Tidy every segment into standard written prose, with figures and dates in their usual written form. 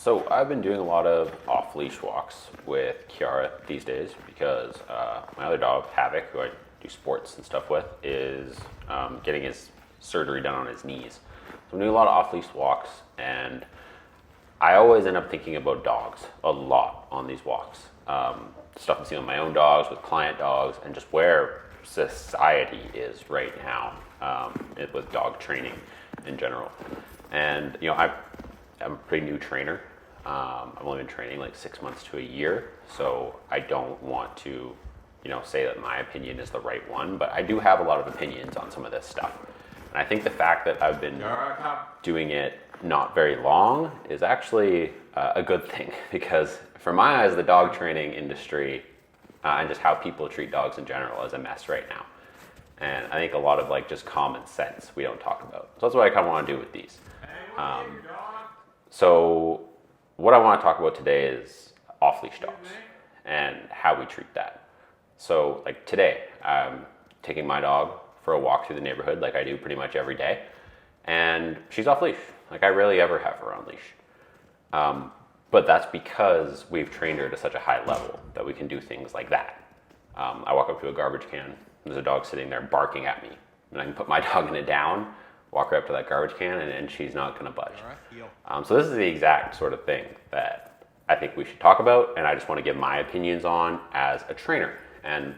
So I've been doing a lot of off-leash walks with Kiara these days because my other dog, Havoc, who I do sports and stuff with, is getting his surgery done on his knees. So I'm doing a lot of off-leash walks, and I always end up thinking about dogs a lot on these walks. Stuff I'm seeing with my own dogs, with client dogs, and just where society is right now with dog training in general. And I'm a pretty new trainer. I've only been training like 6 months to a year, so I don't want to, say that my opinion is the right one, but I do have a lot of opinions on some of this stuff. And I think the fact that I've been doing it not very long is actually a good thing, because for my eyes, the dog training industry and just how people treat dogs in general is a mess right now. And I think a lot of just common sense we don't talk about. So that's what I kind of want to do with these. So what I want to talk about today is off-leash dogs and how we treat that. So today, I'm taking my dog for a walk through the neighborhood like I do pretty much every day. And she's off-leash. I rarely ever have her on leash. But that's because we've trained her to such a high level that we can do things like that. I walk up to a garbage can, there's a dog sitting there barking at me. And I can put my dog in it down, walk her up to that garbage can, and she's not going to budge. So this is the exact sort of thing that I think we should talk about, and I just want to give my opinions on as a trainer, and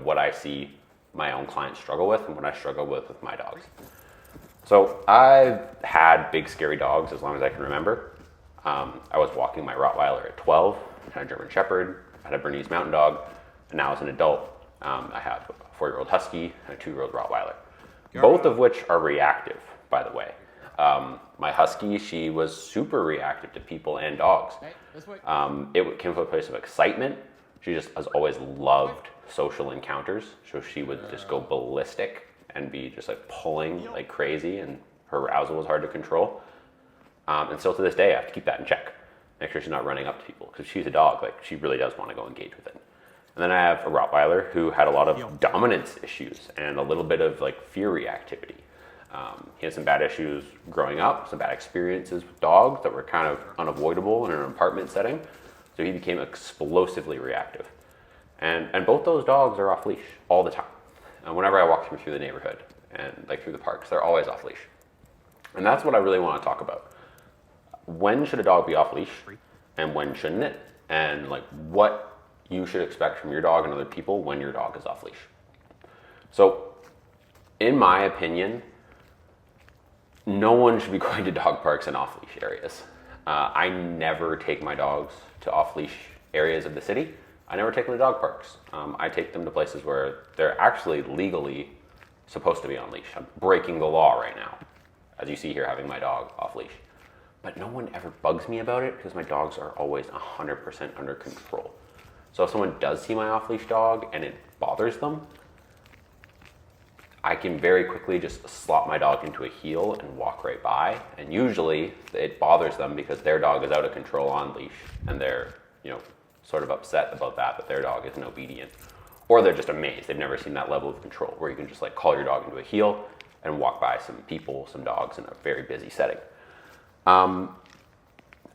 what I see my own clients struggle with and what I struggle with my dogs. So I've had big scary dogs as long as I can remember. I was walking my Rottweiler at 12, I had a German Shepherd, I had a Bernese Mountain Dog, and now as an adult, I have a 4-year-old Husky and a 2-year-old Rottweiler. Both of which are reactive, by the way. My Husky, she was super reactive to people and dogs. It came from a place of excitement. She just has always loved social encounters, so she would just go ballistic and be just pulling like crazy, and her arousal was hard to control. And still to this day, I have to keep that in check. Make sure she's not running up to people, because she's a dog. She really does want to go engage with it. And then I have a Rottweiler who had a lot of dominance issues and a little bit of fear reactivity. He had some bad issues growing up, some bad experiences with dogs that were kind of unavoidable in an apartment setting. So he became explosively reactive. And both those dogs are off leash all the time. And whenever I walk through the neighborhood and through the parks, they're always off leash. And that's what I really want to talk about. When should a dog be off leash and when shouldn't it? And what you should expect from your dog and other people when your dog is off leash. So, in my opinion, no one should be going to dog parks and off leash areas. I never take my dogs to off leash areas of the city. I never take them to dog parks. I take them to places where they're actually legally supposed to be on leash. I'm breaking the law right now, as you see here, having my dog off leash. But no one ever bugs me about it because my dogs are always 100% under control. So if someone does see my off-leash dog and it bothers them, I can very quickly just slot my dog into a heel and walk right by. And usually it bothers them because their dog is out of control on leash, and they're, sort of upset about that their dog isn't obedient. Or they're just amazed. They've never seen that level of control where you can just call your dog into a heel and walk by some people, some dogs in a very busy setting.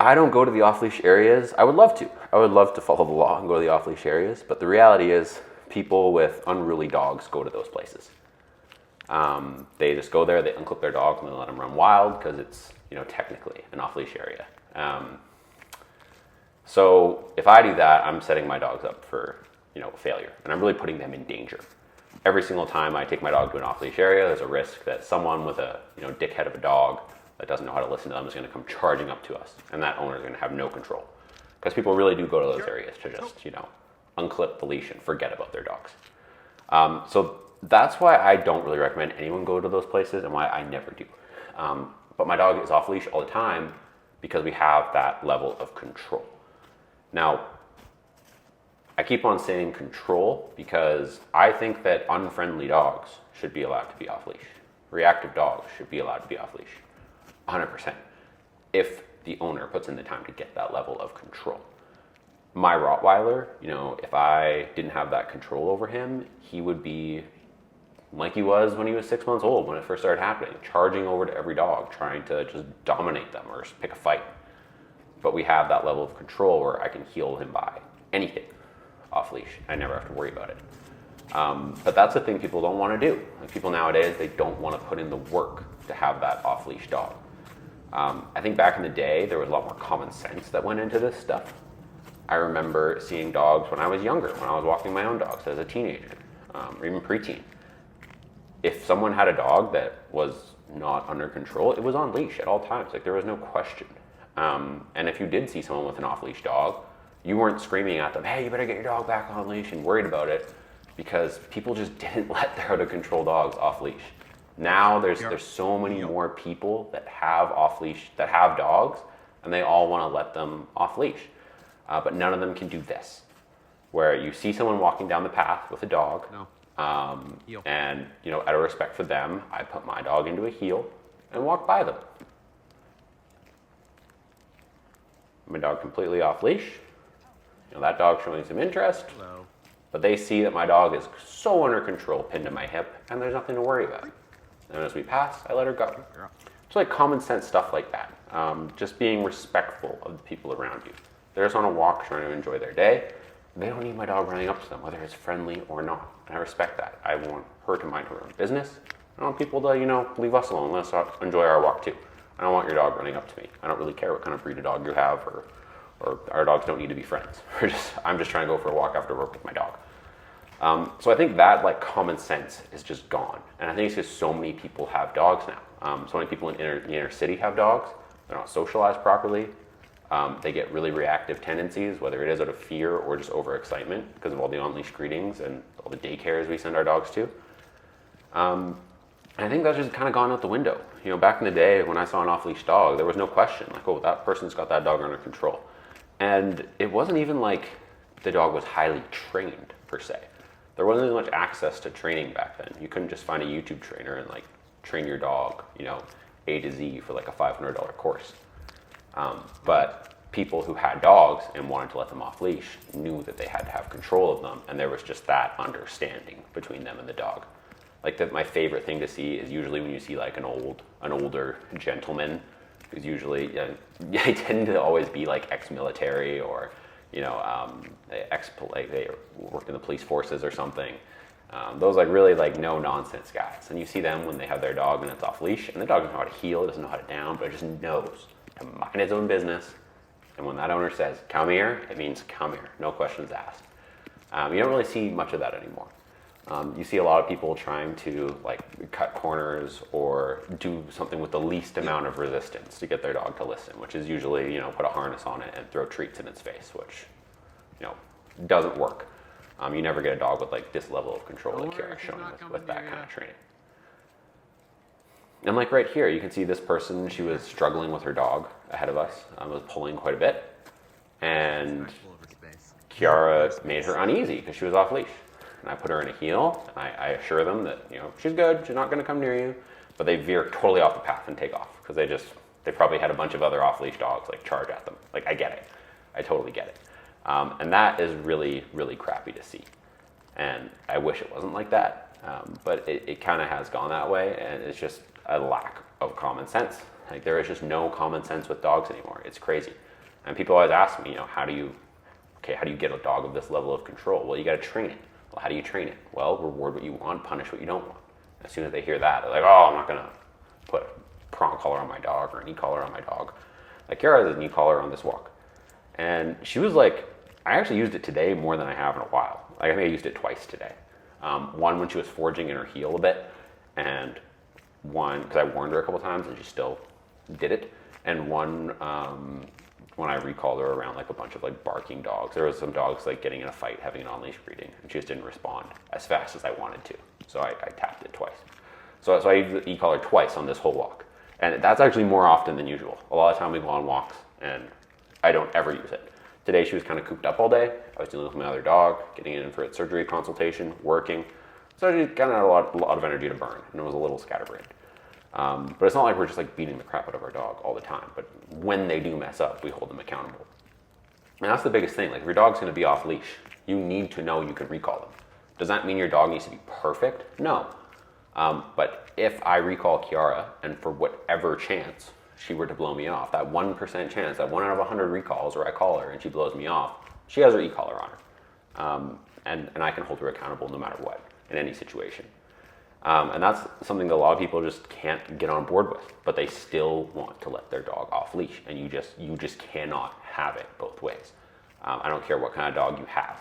I don't go to the off-leash areas. I would love to. I would love to follow the law and go to the off-leash areas, but the reality is people with unruly dogs go to those places. They just go there, they unclip their dog, and then let them run wild because it's, technically an off-leash area. So if I do that, I'm setting my dogs up for, failure, and I'm really putting them in danger. Every single time I take my dog to an off-leash area, there's a risk that someone with a, dickhead of a dog that doesn't know how to listen to them is going to come charging up to us, and that owner is going to have no control, because people really do go to those areas to just unclip the leash and forget about their dogs. So that's why I don't really recommend anyone go to those places, and why I never do. But my dog is off leash all the time because we have that level of control. Now, I keep on saying control because I think that unfriendly dogs should be allowed to be off leash. Reactive dogs should be allowed to be off leash. 100%, if the owner puts in the time to get that level of control. My Rottweiler, if I didn't have that control over him, he would be like he was when he was 6 months old, when it first started happening, charging over to every dog, trying to just dominate them or pick a fight. but we have that level of control where I can heel him by anything off leash. I never have to worry about it. But that's the thing people don't want to do. Like people nowadays, they don't want to put in the work to have that off leash dog. I think back in the day, there was a lot more common sense that went into this stuff. I remember seeing dogs when I was younger, when I was walking my own dogs as a teenager, or even preteen. If someone had a dog that was not under control, it was on leash at all times. Like there was no question. And if you did see someone with an off-leash dog, you weren't screaming at them, hey, you better get your dog back on leash, and worried about it, because people just didn't let their out-of-control dogs off leash. Now there's so many more people that have off-leash, that have dogs, and they all want to let them off leash. But none of them can do this, where you see someone walking down the path with a dog, and out of respect for them, I put my dog into a heel and walk by them. My dog completely off leash. That dog showing some interest, but they see that my dog is so under control, pinned to my hip, and there's nothing to worry about. And as we pass, I let her go. It's like common sense stuff like that. Just being respectful of the people around you. They're just on a walk trying to enjoy their day. They don't need my dog running up to them, whether it's friendly or not. And I respect that. I want her to mind her own business. I want people to, leave us alone. Let's enjoy our walk too. I don't want your dog running up to me. I don't really care what kind of breed of dog you have, or our dogs don't need to be friends. I'm just trying to go for a walk after work with my dog. So I think that common sense is just gone. And I think it's because so many people have dogs now. So many people in the inner city have dogs. They're not socialized properly. They get really reactive tendencies, whether it is out of fear or just overexcitement because of all the on-leash greetings and all the daycares we send our dogs to. I think that's just kind of gone out the window. Back in the day when I saw an off-leash dog, there was no question, that person's got that dog under control. And it wasn't even like the dog was highly trained, per se. There wasn't as much access to training back then. You couldn't just find a YouTube trainer and train your dog, A to Z for a $500 course. But people who had dogs and wanted to let them off leash knew that they had to have control of them, and there was just that understanding between them and the dog. My favorite thing to see is usually when you see an older gentleman who's usually they tend to always be ex-military or they worked in the police forces or something. Those really no nonsense guys, and you see them when they have their dog and it's off leash, and the dog doesn't know how to heel, doesn't know how to down, but it just knows to mind its own business. And when that owner says come here, it means come here, no questions asked. You don't really see much of that anymore. You see a lot of people trying to cut corners or do something with the least amount of resistance to get their dog to listen, which is usually put a harness on it and throw treats in its face, which doesn't work. You never get a dog with this level of control like you're showing with that kind of training. And right here, you can see this person, she was struggling with her dog ahead of us, was pulling quite a bit, and Kiara made her uneasy because she was off leash. And I put her in a heel, and I assure them that, she's good, she's not going to come near you, but they veer totally off the path and take off because they probably had a bunch of other off-leash dogs charge at them. I get it. I totally get it. And that is really, really crappy to see. And I wish it wasn't like that, but it kind of has gone that way, and it's just a lack of common sense. There is just no common sense with dogs anymore. It's crazy. And people always ask me, how do you get a dog of this level of control? Well, you got to train it. Well, how do you train it? Well, reward what you want, punish what you don't want. As soon as they hear that, they're oh, I'm not going to put a prong collar on my dog or an e-collar on my dog. Kiara has an e-collar on this walk. And she was I actually used it today more than I have in a while. I think I used it twice today. One when she was forging in her heel a bit, and one because I warned her a couple times and she still did it, and one when I recalled her around a bunch of barking dogs. There was some dogs getting in a fight, having an on-leash breeding, and she just didn't respond as fast as I wanted to. So I tapped it twice. So I used the e-collar twice on this whole walk, and that's actually more often than usual. A lot of time we go on walks and I don't ever use it. Today she was kind of cooped up all day. I was dealing with my other dog, getting in for its surgery consultation, working. So she kind of had a lot of energy to burn, and it was a little scatterbrained. But it's not like we're just beating the crap out of our dog all the time. But when they do mess up, we hold them accountable. And that's the biggest thing. If your dog's going to be off leash, you need to know you can recall them. Does that mean your dog needs to be perfect? No. But if I recall Kiara, and for whatever chance she were to blow me off, that 1% chance, that 1 out of 100 recalls, or I call her and she blows me off, she has her e-collar on her. And I can hold her accountable no matter what, in any situation. And that's something that a lot of people just can't get on board with, but they still want to let their dog off leash, and you just cannot have it both ways. I don't care what kind of dog you have.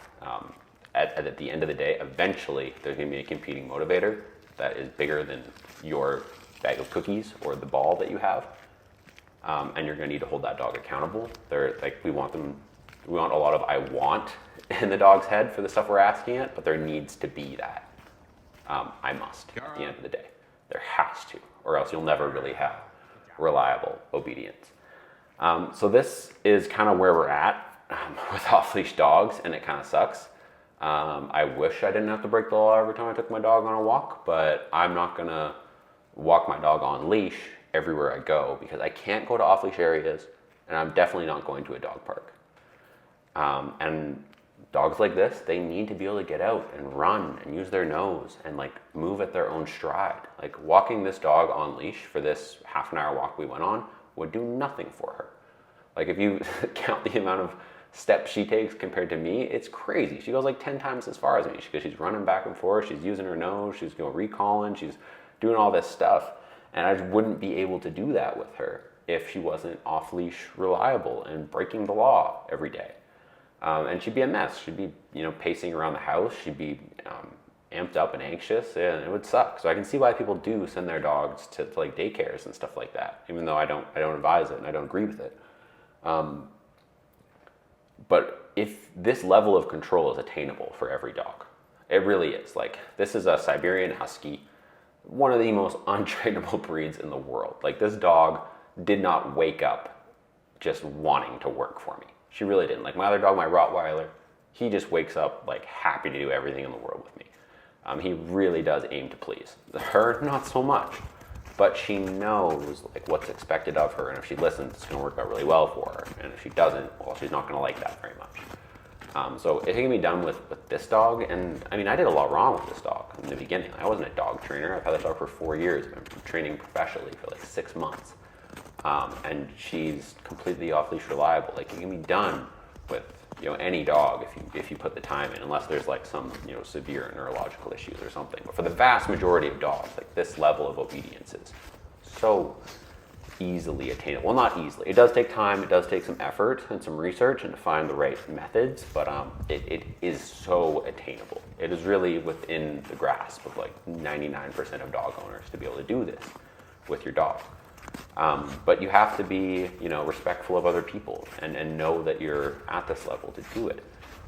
At the end of the day, eventually there's going to be a competing motivator that is bigger than your bag of cookies or the ball that you have, and you're going to need to hold that dog accountable. We want a lot of "I want" in the dog's head for the stuff we're asking it, but there needs to be that "I must" at the end of the day. There has to, or else you'll never really have reliable obedience. So this is kind of where we're at with off-leash dogs, and it kind of sucks. I wish I didn't have to break the law every time I took my dog on a walk, but I'm not going to walk my dog on leash everywhere I go because I can't go to off-leash areas, and I'm definitely not going to a dog park. And dogs like this, they need to be able to get out and run and use their nose and like move at their own stride. Like walking this dog on leash for this half an hour walk we went on would do nothing for her. Like if you count the amount of steps she takes compared to me, it's crazy. She goes like 10 times as far as me because she's running back and forth, she's using her nose, she's recalling, she's doing all this stuff. And I just wouldn't be able to do that with her if she wasn't off-leash reliable and breaking the law every day. And she'd be a mess. She'd be, pacing around the house. She'd be amped up and anxious, and it would suck. So I can see why people do send their dogs to like daycares and stuff like that, even though I don't advise it and I don't agree with it. But if this level of control is attainable for every dog, it really is. Like, this is a Siberian Husky, one of the most untrainable breeds in the world. Like, this dog did not wake up just wanting to work for me. She really didn't. Like, my other dog, my Rottweiler, he just wakes up like happy to do everything in the world with me. He really does aim to please. Her, not so much. But she knows like what's expected of her, and if she listens, it's going to work out really well for her. And if she doesn't, well, she's not going to like that very much. So it can be done with this dog, and I mean, I did a lot wrong with this dog in the beginning. I wasn't a dog trainer. I've had this dog for 4 years. I've been training professionally for like 6 months. And she's completely off-leash reliable. Like, it can be done with any dog if you put the time in, unless there's like some severe neurological issues or something. But for the vast majority of dogs, like, this level of obedience is so easily attainable. Well, not easily. It does take time. It does take some effort and some research and to find the right methods. But it is so attainable. It is really within the grasp of like 99% of dog owners to be able to do this with your dog. But you have to be, respectful of other people and know that you're at this level to do it.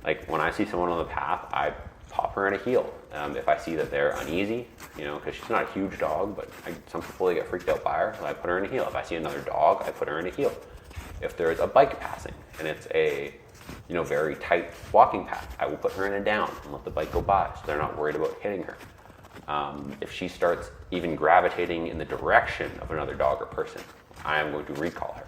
Like, when I see someone on the path, I pop her in a heel. If I see that they're uneasy, because she's not a huge dog, but some people, they get freaked out by her, so I put her in a heel. If I see another dog, I put her in a heel. If there's a bike passing and it's a, very tight walking path, I will put her in a down and let the bike go by so they're not worried about hitting her. If she starts even gravitating in the direction of another dog or person, I am going to recall her.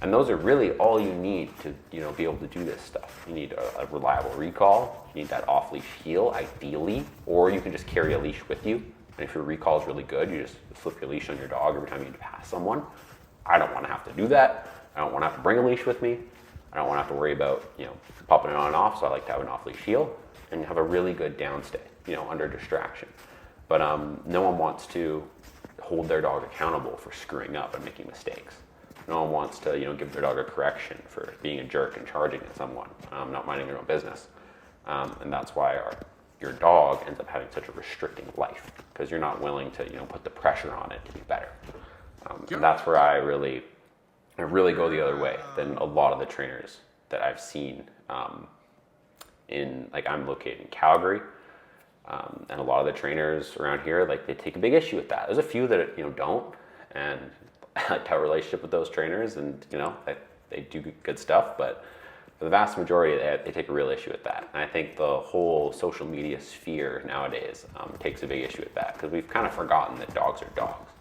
And those are really all you need to, be able to do this stuff. You need a reliable recall. You need that off-leash heel, ideally, or you can just carry a leash with you. And if your recall is really good, you just slip your leash on your dog every time you pass someone. I don't want to have to do that. I don't want to have to bring a leash with me. I don't want to have to worry about, popping it on and off. So I like to have an off-leash heel and have a really good downstay, under distraction. But no one wants to hold their dog accountable for screwing up and making mistakes. No one wants to, give their dog a correction for being a jerk and charging at someone, not minding their own business. And that's why your dog ends up having such a restricting life, because you're not willing to, put the pressure on it to be better. And that's where I really go the other way than a lot of the trainers that I've seen. I'm located in Calgary. And a lot of the trainers around here, like, they take a big issue with that. There's a few that, don't, and I like to have a relationship with those trainers, and, they do good stuff, but for the vast majority, they take a real issue with that. And I think the whole social media sphere nowadays takes a big issue with that, because we've kind of forgotten that dogs are dogs.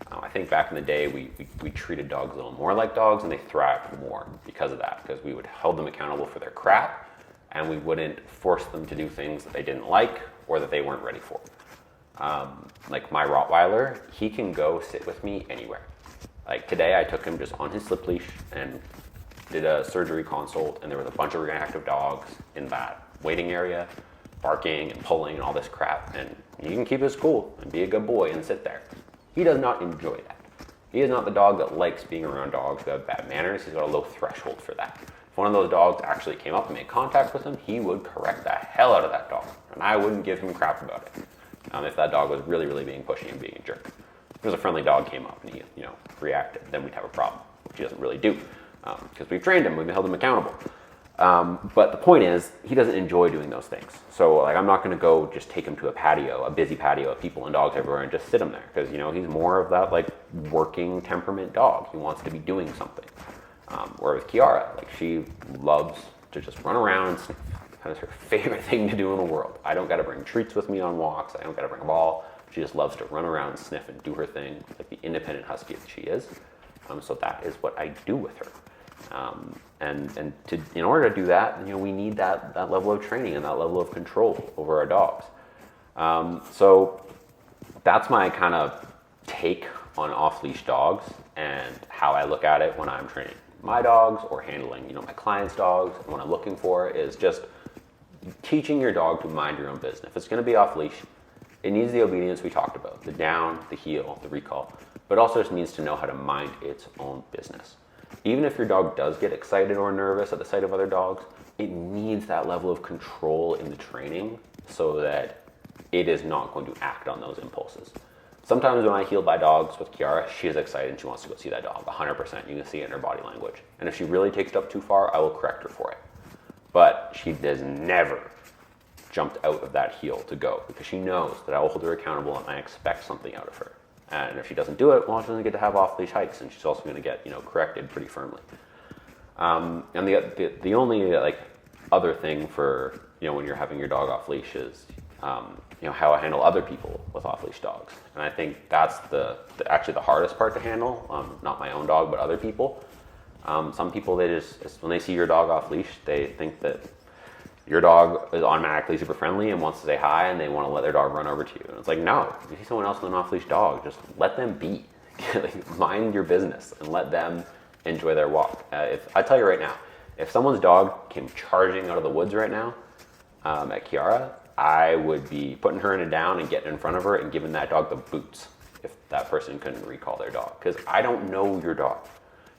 I think back in the day, we treated dogs a little more like dogs, and they thrived more because of that, because we would hold them accountable for their crap, and we wouldn't force them to do things that they didn't like or that they weren't ready for. Like my Rottweiler, he can go sit with me anywhere. Like today I took him just on his slip leash and did a surgery consult, and there was a bunch of reactive dogs in that waiting area, barking and pulling and all this crap, and you can keep his cool and be a good boy and sit there. He does not enjoy that. He is not the dog that likes being around dogs who have bad manners. He's got a low threshold for that. If one of those dogs actually came up and made contact with him, he would correct the hell out of that dog, and I wouldn't give him crap about it if that dog was really, really being pushy and being a jerk. If there's a friendly dog came up and he, reacted, then we'd have a problem, which he doesn't really do, because we've trained him, we've held him accountable. But the point is, he doesn't enjoy doing those things. So like, I'm not going to go just take him to a patio, a busy patio of people and dogs everywhere, and just sit him there, because he's more of that like working temperament dog. He wants to be doing something. Or with Kiara, like she loves to just run around and sniff. That is her favorite thing to do in the world. I don't got to bring treats with me on walks. I don't got to bring a ball. She just loves to run around, sniff, and do her thing, like the independent husky that she is. So that is what I do with her. In order to do that, we need that level of training and that level of control over our dogs. So that's my kind of take on off-leash dogs and how I look at it when I'm training my dogs or handling, my clients' dogs. And what I'm looking for is just teaching your dog to mind your own business. If it's going to be off-leash, it needs the obedience we talked about, the down, the heel, the recall, but also just needs to know how to mind its own business. Even if your dog does get excited or nervous at the sight of other dogs, it needs that level of control in the training so that it is not going to act on those impulses. Sometimes when I heel by dogs with Kiara, she is excited and she wants to go see that dog, 100%. You can see it in her body language. And if she really takes it up too far, I will correct her for it. But she has never jumped out of that heel to go, because she knows that I will hold her accountable and I expect something out of her. And if she doesn't do it, well, she doesn't get to have off-leash hikes, and she's also going to get, corrected pretty firmly. And the only other thing for when you're having your dog off-leash is how I handle other people with off-leash dogs. And I think that's actually the hardest part to handle. Not my own dog, but other people. Some people, they just when they see your dog off-leash, they think that your dog is automatically super friendly and wants to say hi, and they want to let their dog run over to you. And it's like, no, if you see someone else with an off-leash dog, just let them be. Mind your business and let them enjoy their walk. If I tell you right now, if someone's dog came charging out of the woods right now at Kiara, I would be putting her in a down and getting in front of her and giving that dog the boots if that person couldn't recall their dog. Because I don't know your dog.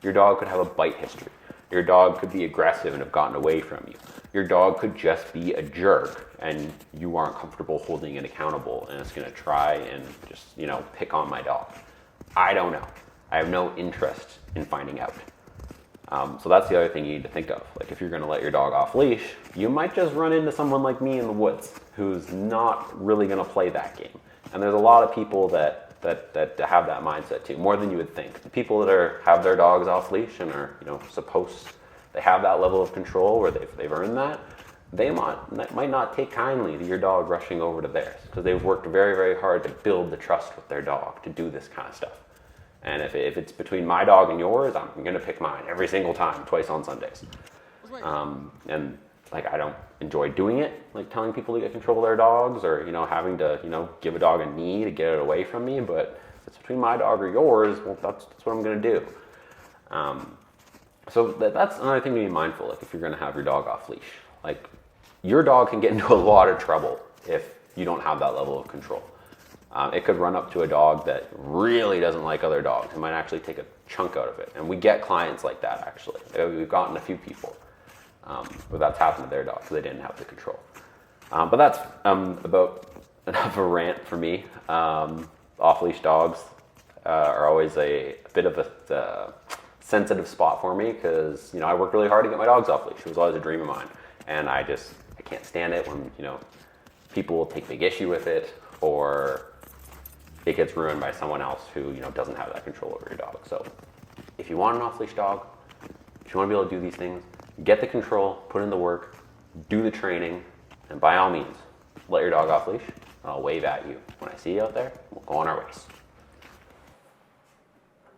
Your dog could have a bite history. Your dog could be aggressive and have gotten away from you. Your dog could just be a jerk and you aren't comfortable holding it accountable, and it's going to try and just, pick on my dog. I don't know. I have no interest in finding out. So that's the other thing you need to think of. Like, if you're going to let your dog off leash, you might just run into someone like me in the woods who's not really going to play that game. And there's a lot of people that have that mindset too, more than you would think. The people that have their dogs off leash and are, they have that level of control where they've earned that, they might not take kindly to your dog rushing over to theirs, because they've worked very, very hard to build the trust with their dog to do this kind of stuff. And if it's between my dog and yours, I'm going to pick mine every single time, twice on Sundays. And I don't enjoy doing it, like telling people to get control of their dogs, or having to give a dog a knee to get it away from me. But if it's between my dog or yours, well, that's what I'm going to do. So that's another thing to be mindful of if you're going to have your dog off leash. Like, your dog can get into a lot of trouble if you don't have that level of control. It could run up to a dog that really doesn't like other dogs. It might actually take a chunk out of it. And we get clients like that, actually. We've gotten a few people where that's happened to their dog because they didn't have the control. But that's about enough of a rant for me. Off-leash dogs are always a bit of a sensitive spot for me, because I worked really hard to get my dogs off-leash. It was always a dream of mine. And I can't stand it when people will take big issue with it, or it gets ruined by someone else who doesn't have that control over your dog. So if you want an off-leash dog, if you want to be able to do these things, get the control, put in the work, do the training, and by all means, let your dog off leash. I'll wave at you when I see you out there. We'll go on our ways.